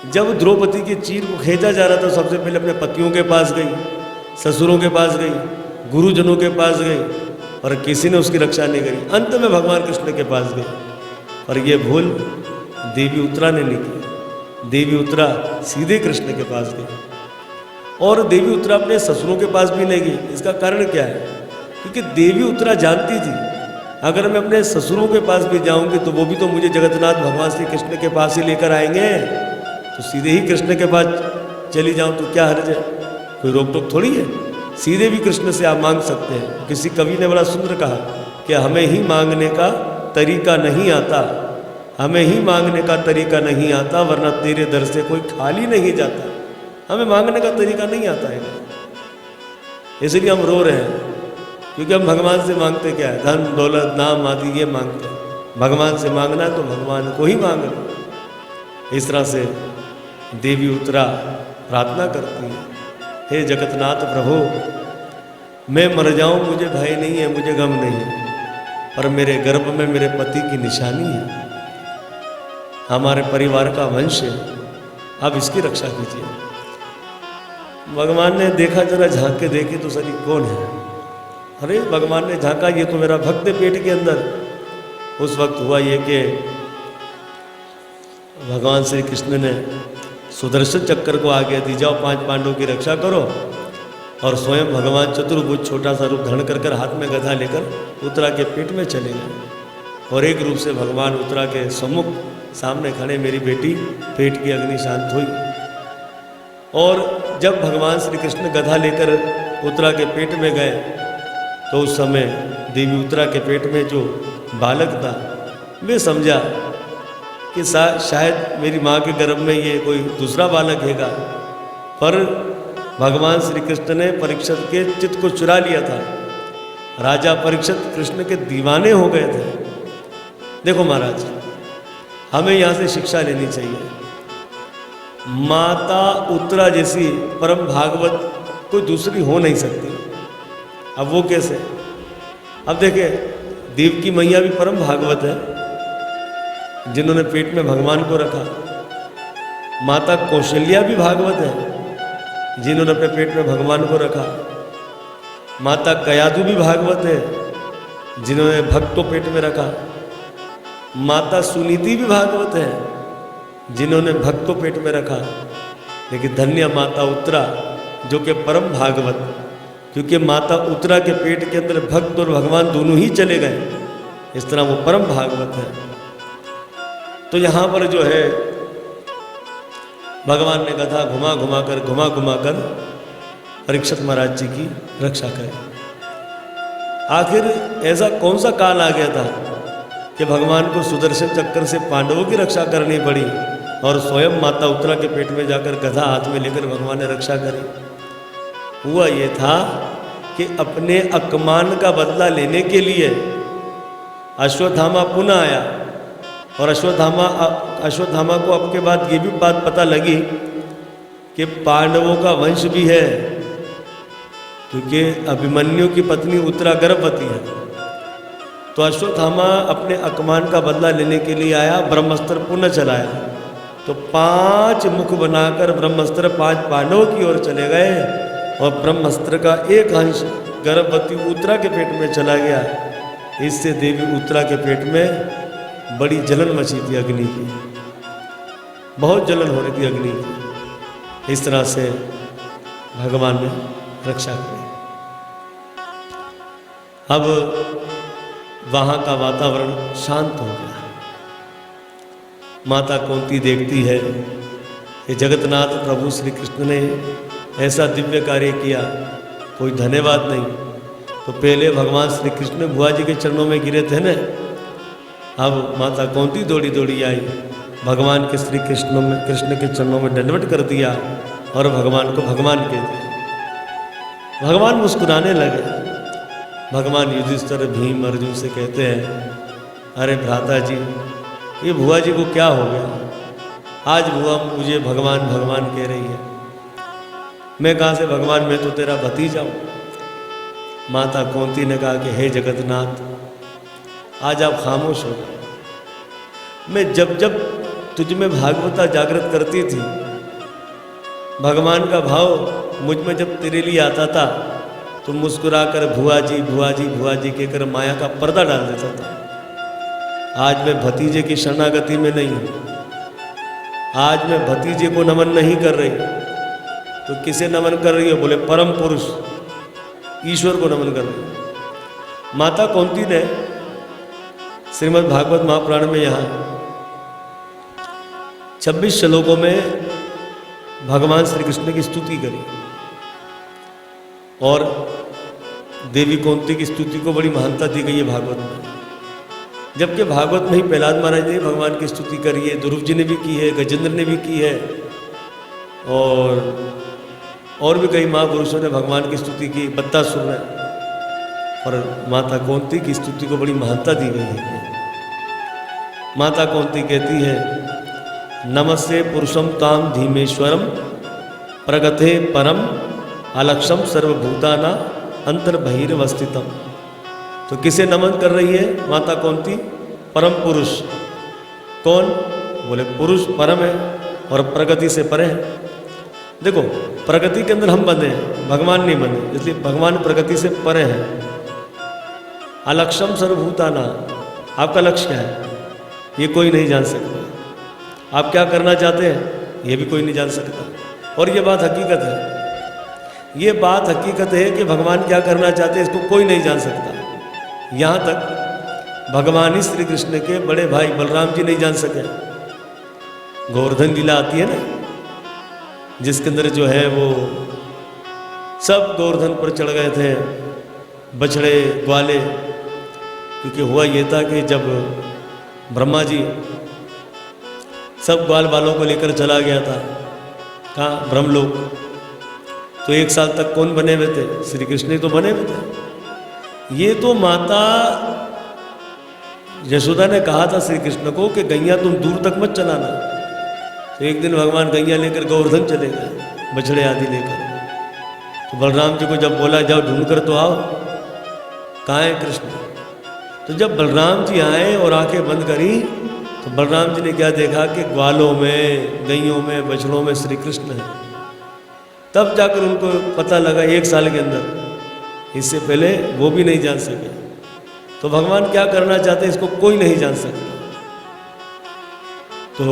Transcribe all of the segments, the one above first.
जब द्रौपदी के चीर को खींचा जा रहा था, सबसे पहले अपने पतियों के पास गई, ससुरों के पास गई, गुरुजनों के पास गई, और किसी ने उसकी रक्षा नहीं करी। अंत में भगवान कृष्ण के पास गई, और ये भूल देवी उत्तरा ने नहीं की। देवी उत्तरा सीधे कृष्ण के पास गई, और देवी उत्तरा अपने ससुरों के पास भी नहीं गई। इसका कारण क्या है? क्योंकि देवी उत्तरा जानती थी अगर मैं अपने ससुरों के पास भी जाऊंगी तो वो भी तो मुझे जगन्नाथ भगवान श्री कृष्ण के पास ही लेकर आएंगे, तो सीधे ही कृष्ण के पास चली जाऊं तो क्या हर्ज है? कोई रोक टोक थोड़ी है, सीधे भी कृष्ण से आप मांग सकते हैं। किसी कवि ने बड़ा सुंदर कहा कि हमें ही मांगने का तरीका नहीं आता, हमें ही मांगने का तरीका नहीं आता, वरना तेरे दर से कोई खाली नहीं जाता। हमें मांगने का तरीका नहीं आता है, इसलिए हम रो रहे हैं, क्योंकि हम भगवान से मांगते क्या है? धन दौलत नाम आदि ये मांगते हैं। भगवान से मांगना है तो भगवान को ही मांग लो। इस तरह से देवी उत्तरा प्रार्थना करती है, हे जगन्नाथ प्रभु, मैं मर जाऊं मुझे भय नहीं है, मुझे गम नहीं है, पर मेरे गर्भ में मेरे पति की निशानी है, हमारे परिवार का वंश है, आप इसकी रक्षा कीजिए। भगवान ने देखा, जरा झांक के देखे तो सही कौन है? अरे भगवान ने झांका, ये तो मेरा भक्त है पेट के अंदर। उस वक्त हुआ ये कि भगवान श्री कृष्ण ने सुदर्शन चक्र को आगे दी, जाओ 5 पांडवों की रक्षा करो, और स्वयं भगवान चतुर्भुज छोटा सा रूप धारण कर हाथ में गदा लेकर उत्तरा के पेट में चले गए, और एक रूप से भगवान उत्तरा के सम्मुख सामने खड़े, मेरी बेटी पेट की अग्नि शांत हुई। और जब भगवान श्री कृष्ण गदा लेकर उत्तरा के पेट में गए तो उस समय देवी उत्तरा के पेट में जो बालक था वे समझा कि शायद मेरी माँ के गर्भ में ये कोई दूसरा बालक हैगा, पर भगवान श्री कृष्ण ने परीक्षित के चित्त को चुरा लिया था। राजा परीक्षित कृष्ण के दीवाने हो गए थे। देखो महाराज, हमें यहाँ से शिक्षा लेनी चाहिए। माता उत्तरा जैसी परम भागवत कोई दूसरी हो नहीं सकती। अब वो कैसे? अब देखे, देवकी मैया भी परम भागवत है, जिन्होंने पेट में भगवान को रखा। माता कौशल्या भी भागवत है, जिन्होंने अपने पेट में भगवान को रखा। माता कयादु भी भागवत है, जिन्होंने भक्त को पेट में रखा। माता सुनीति भी भागवत है, जिन्होंने भक्त को पेट में रखा। लेकिन धन्य माता उत्तरा, जो कि परम भागवत, क्योंकि माता उत्तरा के पेट के अंदर भक्त और भगवान दोनों ही चले गए, इस तरह वो परम भागवत है। तो यहाँ पर जो है भगवान ने कथा घुमा घुमा कर परीक्षित महाराज जी की रक्षा करें। आखिर ऐसा कौन सा काल आ गया था कि भगवान को सुदर्शन चक्र से पांडवों की रक्षा करनी पड़ी, और स्वयं माता उत्तरा के पेट में जाकर गधा हाथ में लेकर भगवान ने रक्षा करी? हुआ ये था कि अपने अपमान का बदला लेने के लिए अश्वत्थामा पुनः आया, और अश्वत्थामा को अब के बाद ये भी बात पता लगी कि पांडवों का वंश भी है, क्योंकि अभिमन्यु की पत्नी उत्तरा गर्भवती है। तो अश्वत्थामा अपने अपमान का बदला लेने के लिए आया, ब्रह्मास्त्र पुनः चलाया। तो 5 मुख बनाकर ब्रह्मास्त्र 5 पांडवों की ओर चले गए, और ब्रह्मास्त्र का एक अंश गर्भवती उत्तरा के पेट में चला गया। इससे देवी उत्तरा के पेट में बड़ी जलन मची थी अग्नि की, बहुत जलन हो रही थी अग्नि की। इस तरह से भगवान ने रक्षा की। अब वहाँ का वातावरण शांत हो गया। माता कुंती देखती है कि जगन्नाथ प्रभु श्री कृष्ण ने ऐसा दिव्य कार्य किया, कोई धन्यवाद नहीं। तो पहले भगवान श्री कृष्ण बुआ जी के चरणों में गिरे थे न, अब माता कुंती दौड़ी दौड़ी आई, भगवान के श्री कृष्ण के चरणों में दंडवत कर दिया, और भगवान को भगवान कह दिया। भगवान मुस्कुराने लगे। भगवान युधिष्ठिर भीम अर्जुन से कहते हैं, अरे भ्राता जी, ये बुआ जी को क्या हो गया? आज बुआ मुझे भगवान भगवान कह रही है। मैं कहाँ से भगवान, मैं तो तेरा भतीजा हूँ। माता कुंती ने कहा कि हे जगन्नाथ, आज आप खामोश हो। मैं जब जब तुझ में भागवता जागृत करती थी। भगवान का भाव मुझ में जब तेरे लिए आता था तो मुस्कुरा कर भुआ जी भुआ जी भुआ जी कहकर माया का पर्दा डाल देता था। आज मैं भतीजे की शरणागति में नहीं हूँ, आज मैं भतीजे को नमन नहीं कर रही। तो किसे नमन कर रही हो? बोले परम पुरुष ईश्वर को नमन कर रही है। माता कुंती ने श्रीमद् भागवत महापुराण में यहाँ 26 श्लोकों में भगवान श्री कृष्ण की स्तुति करी और देवी कुंती की स्तुति को बड़ी महानता दी गई है भागवत में। जबकि भागवत में ही प्रहलाद महाराज ने भगवान की स्तुति करी है, ध्रुव जी ने भी की है, गजेंद्र ने भी की है और भी कई महापुरुषों ने भगवान की स्तुति की, बत्तासुर ने। और माता कुंती की स्तुति को बड़ी महानता दी गई है। माता कुंती कहती है, नमस्ते पुरुषम ताम धीमेश्वरम प्रगते परम अलक्षम सर्वभूताना अंतर्बहिर्वस्थितम। तो किसे नमन कर रही है माता कुंती? परम पुरुष। कौन? बोले पुरुष परम है और प्रगति से परे है। देखो, प्रगति के अंदर हम बंधे हैं, भगवान नहीं बंधे, इसलिए भगवान प्रगति से परे है। अलक्षम सर्वभूताना, आपका लक्ष्य क्या है ये कोई नहीं जान सकता। आप क्या करना चाहते हैं ये भी कोई नहीं जान सकता। और ये बात हकीकत है, ये बात हकीकत है कि भगवान क्या करना चाहते हैं इसको कोई नहीं जान सकता। यहाँ तक भगवान ही श्री कृष्ण के बड़े भाई बलराम जी नहीं जान सके। गोवर्धन लीला आती है ना, जिसके अंदर जो है वो सब गोवर्धन पर चढ़ गए थे, बछड़े ग्वाले। क्योंकि हुआ ये था कि जब ब्रह्मा जी सब ग्वाल बालों को लेकर चला गया था कहाँ? ब्रह्मलोक। तो 1 साल तक कौन बने हुए थे? श्री कृष्ण ही तो बने हुए थे। ये तो माता यशोदा ने कहा था श्री कृष्ण को कि गैया तुम दूर तक मत चलाना। तो एक दिन भगवान गैया लेकर गोवर्धन चले गए, बछड़े आदि लेकर। तो बलराम जी को जब बोला जाओ ढूंढ कर तो आओ, कहाँ है कृष्ण? तो जब बलराम जी आए और आंखें बंद करी तो बलराम जी ने क्या देखा कि ग्वालों में, गैयों में, बछड़ों में श्री कृष्ण है। तब जाकर उनको पता लगा 1 साल के अंदर, इससे पहले वो भी नहीं जान सके। तो भगवान क्या करना चाहते हैं इसको कोई नहीं जान सकता। तो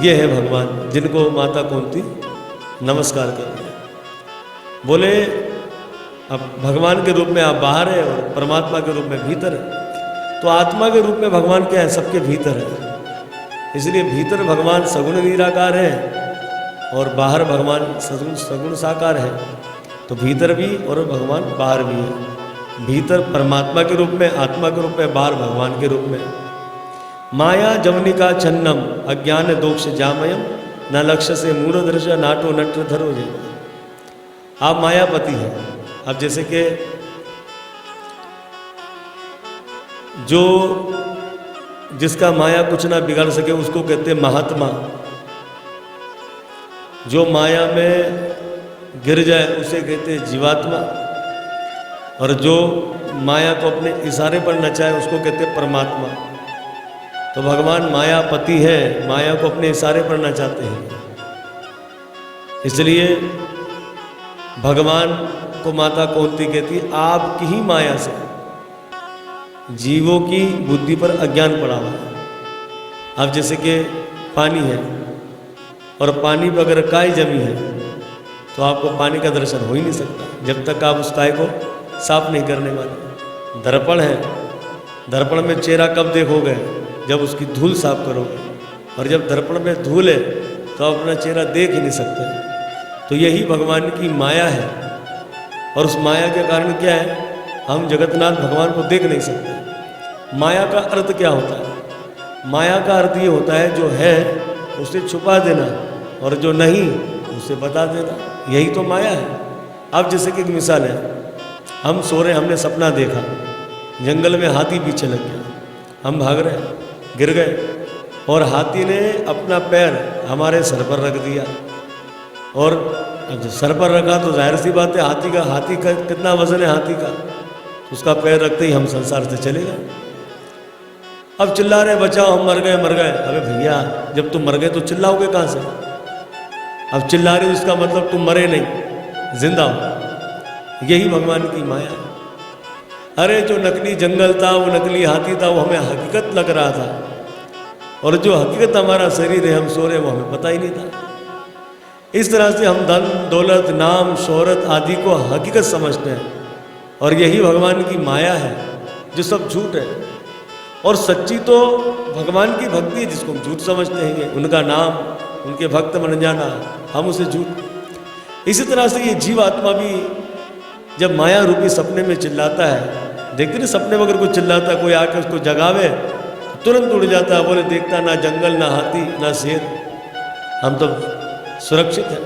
ये है भगवान जिनको माता कुंती नमस्कार कर रही है। बोले अब भगवान के रूप में आप बाहर है और परमात्मा के रूप में भीतर है। तो आत्मा के रूप में भगवान क्या है? सबके भीतर है। इसलिए भीतर भगवान सगुण निराकार है और बाहर भगवान सगुण साकार है। तो भीतर भी और भगवान बाहर भी है। भीतर परमात्मा के रूप में, आत्मा के रूप में, बाहर भगवान के रूप में। माया जवनिका छन्नम अज्ञान दोष जामयम न लक्ष्य से मूढ़दर्श नाटो नट धरो जय। आप मायापति हैं। अब जैसे कि जो जिसका माया कुछ ना बिगाड़ सके उसको कहते हैं महात्मा। जो माया में गिर जाए उसे कहते हैं जीवात्मा। और जो माया को अपने इशारे पर नचाए उसको कहते हैं परमात्मा। तो भगवान मायापति है, माया को अपने इशारे पर नचाते हैं। इसलिए भगवान को माता कुंती कहती है आपकी ही माया से जीवों की बुद्धि पर अज्ञान पड़ा हुआ है। अब जैसे कि पानी है और पानी पर अगर काई जमी है तो आपको पानी का दर्शन हो ही नहीं सकता जब तक आप उस काय को साफ नहीं करने वाले। दर्पण है, दर्पण में चेहरा कब देखोगे? जब उसकी धूल साफ करोगे। और जब दर्पण में धूल है तो आप अपना चेहरा देख ही नहीं सकते। तो यही भगवान की माया है। और उस माया के कारण क्या है? हम जगन्नाथ भगवान को देख नहीं सकते। माया का अर्थ क्या होता है? माया का अर्थ ये होता है जो है उसे छुपा देना और जो नहीं उसे बता देना। यही तो माया है। अब जैसे कि एक मिसाल है, हम सो रहे, हमने सपना देखा, जंगल में हाथी पीछे लग गया, हम भाग रहे, गिर गए और हाथी ने अपना पैर हमारे सर पर रख दिया। और जब सर पर रखा तो जाहिर सी बात है हाथी का कितना वजन है हाथी का, तो उसका पैर रखते ही हम संसार से चले गए। अब चिल्ला रहे बचाओ हम मर गए मर गए। अबे भैया जब तुम मर गए तो चिल्लाओगे कहाँ से? अब चिल्ला रहे हो इसका मतलब तुम मरे नहीं, जिंदा हो। यही भगवान की माया है। अरे जो नकली जंगल था, वो नकली हाथी था, वो हमें हकीकत लग रहा था, और जो हकीकत हमारा शरीर है हम सो रहे वो हमें पता ही नहीं था। इस तरह से हम धन दौलत नाम शोहरत आदि को हकीकत समझते हैं, और यही भगवान की माया है जो सब झूठ है। और सच्ची तो भगवान की भक्ति है जिसको हम झूठ समझते हैं, उनका नाम उनके भक्त बन जाना, हम उसे झूठ। इसी तरह से ये जीव आत्मा भी जब माया रूपी सपने में चिल्लाता है, देखते ना सपने में अगर कोई चिल्लाता है, कोई आके उसको जगावे तुरंत उड़ जाता है, बोले देखता ना जंगल ना हाथी ना शेर, हम तो सुरक्षित हैं।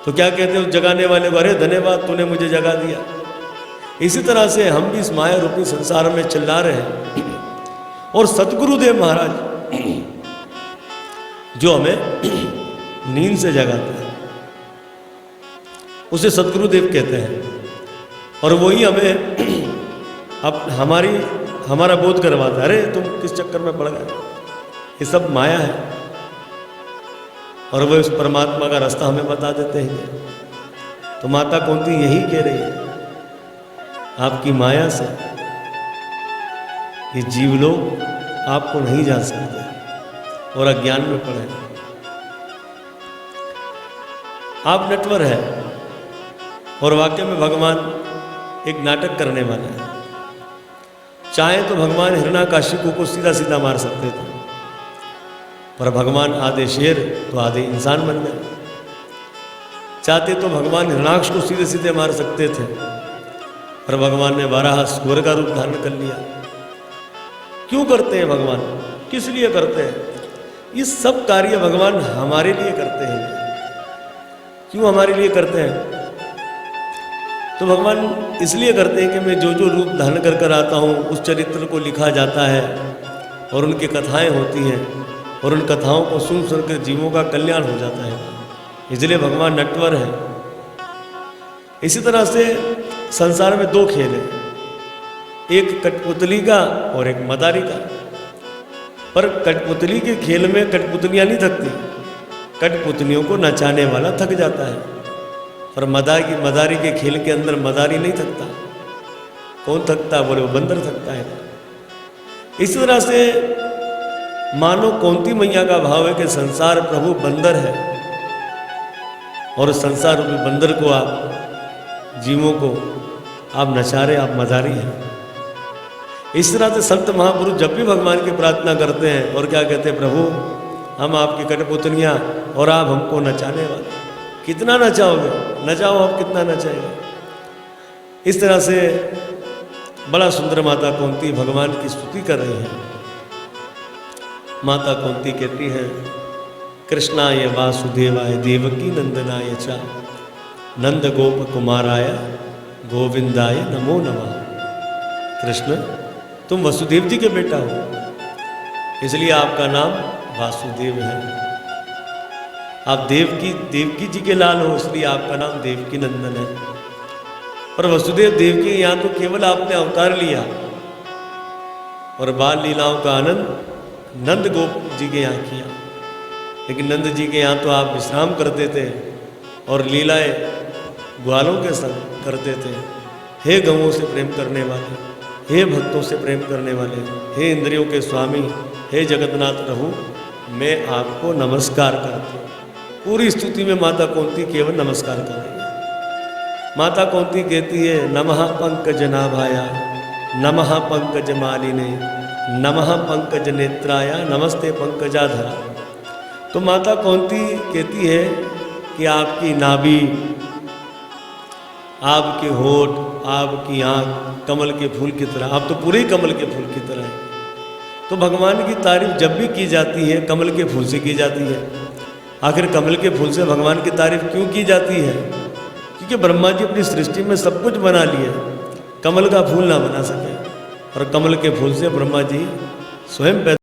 तो क्या कहते हैं उस जगाने वाले को, अरे धन्यवाद तूने मुझे जगा दिया। इसी तरह से हम भी इस माया रूपी संसार में चिल्ला रहे हैं, और सतगुरुदेव महाराज जो हमें नींद से जगाते हैं उसे सतगुरुदेव कहते हैं, और वही हमें अब हमारा बोध करवाता है, अरे तुम किस चक्कर में पड़ गए, ये सब माया है। और वह उस परमात्मा का रास्ता हमें बता देते हैं। तो माता कुंती यही कह रही है, आपकी माया से ये जीव लोग आपको नहीं जान सकते और अज्ञान में पड़े। आप नटवर है, और वाकई में भगवान एक नाटक करने वाला है। चाहे तो भगवान हिरण्याकशिपु को सीधा सीधा मार सकते थे, पर भगवान आधे शेर तो आधे इंसान बन गए। चाहते तो भगवान हिरण्याक्ष को सीधे सीधे मार सकते थे, पर भगवान ने बारह सूअर का रूप धारण कर लिया। क्यों करते हैं भगवान, किस लिए करते हैं? ये सब कार्य भगवान हमारे लिए करते हैं। क्यों हमारे लिए करते हैं? तो भगवान इसलिए करते हैं कि मैं जो जो रूप धारण कर कर आता हूँ उस चरित्र को लिखा जाता है, और उनकी कथाएं होती हैं, और उन कथाओं को सुन कर जीवों का कल्याण हो जाता है। इसलिए भगवान नटवर है। इसी तरह से संसार में दो खेल हैं, एक कठपुतली का और एक मदारी का। पर कठपुतली के खेल में कठपुतलियाँ नहीं थकती, कठपुतलियों को नचाने वाला थक जाता है। पर मदारी के खेल के अंदर मदारी नहीं थकता। कौन थकता? बोले वो बंदर थकता है। इसी तरह से मानो कुंती मैया का भाव है कि संसार प्रभु बंदर है, और संसार रूपी बंदर को आप जीवों को आप नचा रहे, आप मदारी हैं। इस तरह से संत महापुरुष जब भी भगवान की प्रार्थना करते हैं और क्या कहते हैं, प्रभु हम आपकी कठपुतलियाँ और आप हमको नचाने वाले, कितना नचाओगे? नचाओ, आप कितना नचाएंगे? इस तरह से बड़ा सुंदर माता कुंती भगवान की स्तुति कर रही है। माता कुंती कहती है, कृष्णाय वासुदेवाय देवकी नंदनाय च नंद गोप कुमाराय गोविंदाय नमो नमः। कृष्ण तुम वसुदेव जी के बेटा हो, इसलिए आपका नाम वासुदेव है। आप देवकी जी के लाल हो, इसलिए आपका नाम देवकी नंदन है। पर वसुदेव देवकी यहाँ तो केवल आपने अवतार लिया, और बाल लीलाओं का आनंद नंद गोप जी के यहाँ किया। लेकिन नंद जी के यहाँ तो आप विश्राम करते थे और लीलाएं ग्वालों के संग करते थे। हे गौओं से प्रेम करने वाले, हे भक्तों से प्रेम करने वाले, हे इंद्रियों के स्वामी, हे जगन्नाथ प्रभु, मैं आपको नमस्कार करती हूँ। पूरी स्तुति में माता कुंती केवल नमस्कार कर रही है। माता कुंती कहती है, नमः पंकज नाभाया नमः पंकज मालिने नमः पंकज नेत्राया नमस्ते पंकजाधरा। तो माता कुंती कहती है कि आपकी नाभि, आपके होठ, आपकी आँख कमल के फूल की तरह, आप तो पूरे ही कमल के फूल की तरह हैं। तो भगवान की तारीफ जब भी की जाती है कमल के फूल से की जाती है। आखिर कमल के फूल से भगवान की तारीफ क्यों की जाती है? क्योंकि ब्रह्मा जी अपनी सृष्टि में सब कुछ बना लिए, कमल का फूल ना बना सके, और कमल के फूल से ब्रह्मा जी स्वयं पैदा